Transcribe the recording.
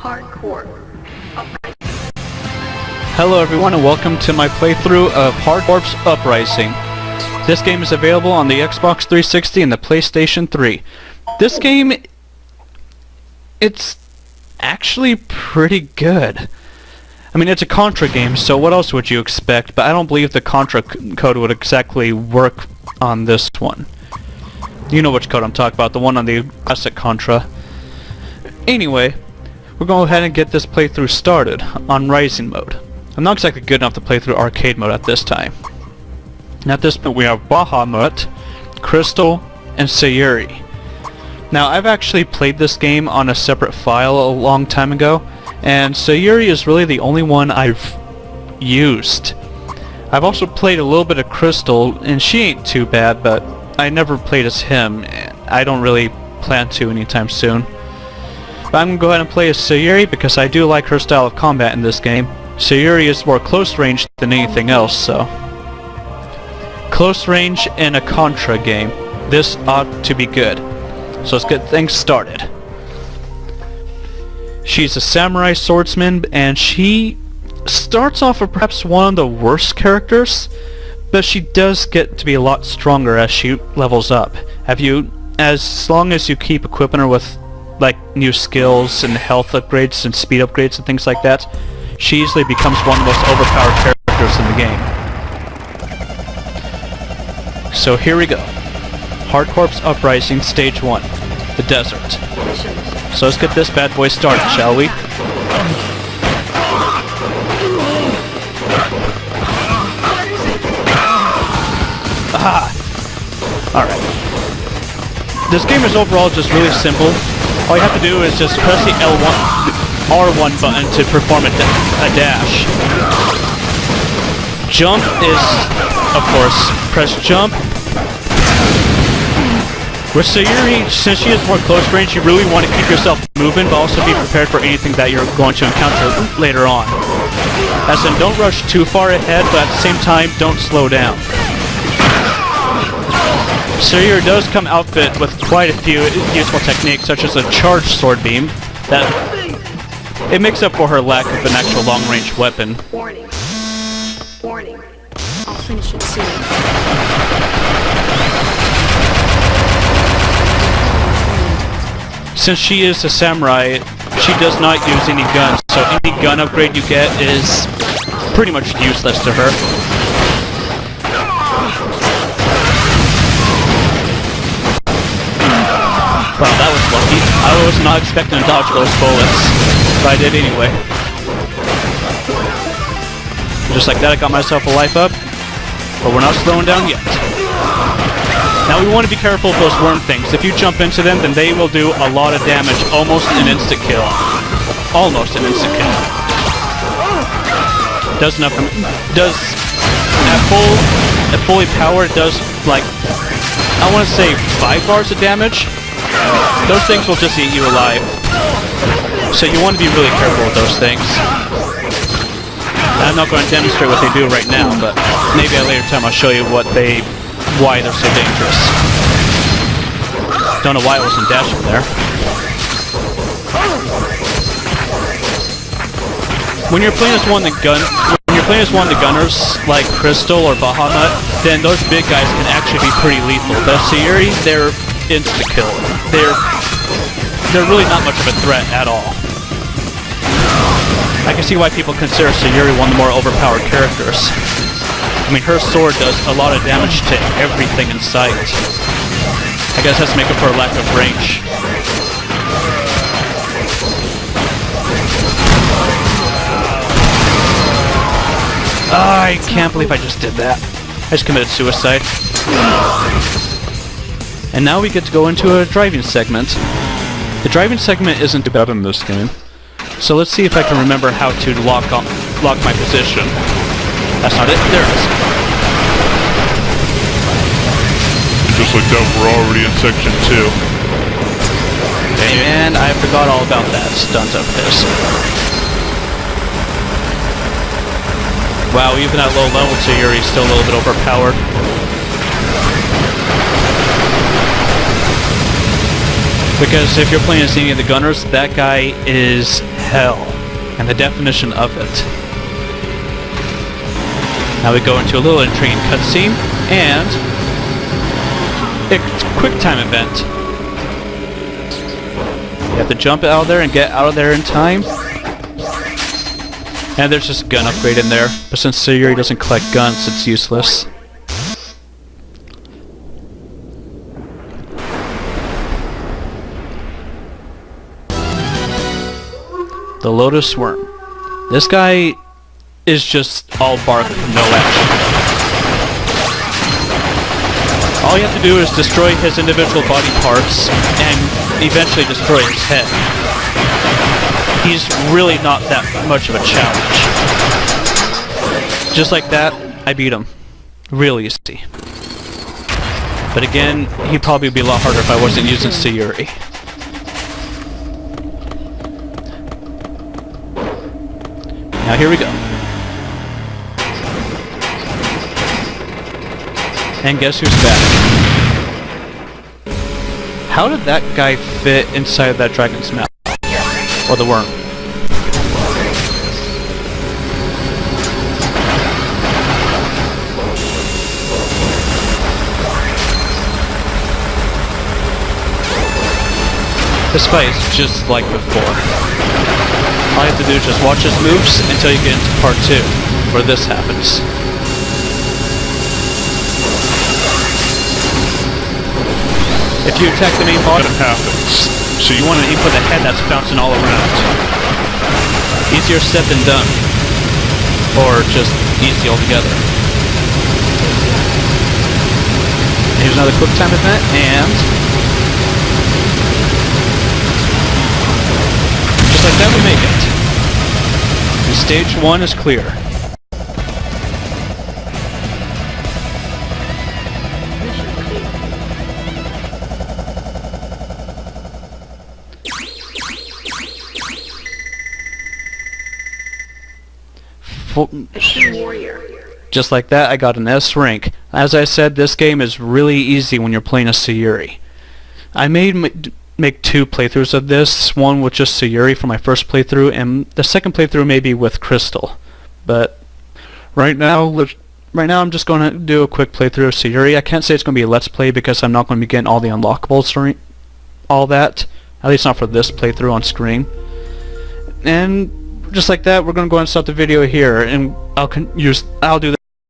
Hard Corps Uprising. Hello everyone and welcome to my playthrough of Hard Corps Uprising. This game is available on the Xbox 360 and the PlayStation 3. This game, it's actually pretty good. I mean, it's a Contra game, so what else would you expect? But I don't believe the Contra code would exactly work on this one. You know which code I'm talking about, the one on the classic Contra. Anyway, we're going to go ahead and get this playthrough started on Rising mode. I'm not exactly good enough to play through arcade mode at this time. And at this point we have Bahamut, Crystal, and Sayuri. Now I've actually played this game on a separate file a long time ago, and Sayuri is really the only one I've used. I've also played a little bit of Crystal, and she ain't too bad, but I never played as him, and I don't really plan to anytime soon. But I'm going to go ahead and play as Sayuri because I do like her style of combat in this game. Sayuri is more close range than anything else, so... Close range in a Contra game. This ought to be good. So let's get things started. She's a samurai swordsman, and she starts off with perhaps one of the worst characters, but she does get to be a lot stronger as she levels up. As long as you keep equipping her with like new skills and health upgrades and speed upgrades and things like that, she easily becomes one of the most overpowered characters in the game. So here we go. Hard Corps Uprising Stage 1. The Desert. So let's get this bad boy started, shall we? Aha! Alright. This game is overall just really simple. All you have to do is just press the R1 button to perform a dash. Jump is, of course, press jump. With Sayuri, since she is more close range, you really want to keep yourself moving, but also be prepared for anything that you're going to encounter later on. As in, don't rush too far ahead, but at the same time, don't slow down. Sayuri does come outfit with quite a few useful techniques, such as a charged sword beam, that it makes up for her lack of an actual long-range weapon. Warning. Warning. I'll finish it soon. Since she is a samurai, she does not use any guns, so any gun upgrade you get is pretty much useless to her. Wow, that was lucky. I was not expecting to dodge those bullets, but I did anyway. Just like that, I got myself a life up, but we're not slowing down yet. Now we want to be careful of those worm things. If you jump into them, then they will do a lot of damage, almost an instant kill. Almost an instant kill. Does enough. Does at fully powered does like I want to say 5 bars of damage. Those things will just eat you alive. So you want to be really careful with those things. I'm not going to demonstrate what they do right now, but maybe at a later time I'll show you why they're so dangerous. Don't know why I wasn't dashing there. When you're playing as one of the gunners like Crystal or Bahamut, then those big guys can actually be pretty lethal. But Sayuri, they're insta-kill. They're really not much of a threat at all. I can see why people consider Sayuri one of the more overpowered characters. I mean, her sword does a lot of damage to everything in sight. I guess that's to make up for a lack of range. I can't believe I just did that. I just committed suicide. And now we get to go into a driving segment. The driving segment isn't too bad in this game. So let's see if I can remember how to lock my position. That's not it. There it is. Just like that, we're already in section 2. And I forgot all about that stunt of his. Wow, even at low level, Sayuri's still a little bit overpowered. Because if you're playing as any of the gunners, that guy is hell, and the definition of it. Now we go into a little intriguing cutscene, and it's a quick time event. You have to jump out of there and get out of there in time. And there's just a gun upgrade in there, but since Sayuri doesn't collect guns, it's useless. The Lotus Worm. This guy is just all bark, no action. All you have to do is destroy his individual body parts and eventually destroy his head. He's really not that much of a challenge. Just like that, I beat him. Real easy. But again, he'd probably be a lot harder if I wasn't using Sayuri. Now here we go. And guess who's back? How did that guy fit inside of that dragon's mouth? Or the worm? This fight is just like before. All you have to do is just watch his moves until you get into part 2, where this happens. If you attack the main boss, it happens. So you want to aim for the head that's bouncing all around. Easier said than done. Or just easy altogether. Here's another quick time event, and just like that we make it. And stage 1 is clear. Just like that, I got an S rank. As I said, this game is really easy when you're playing a Sayuri. I made make 2 playthroughs of this, one with just Sayuri for my first playthrough, and the second playthrough may be with Crystal. But right now I'm just going to do a quick playthrough of Sayuri. I can't say it's going to be a let's play because I'm not going to be getting all the unlockables or all that, at least not for this playthrough on screen. And just like that, we're going to go and stop the video here, and I'll do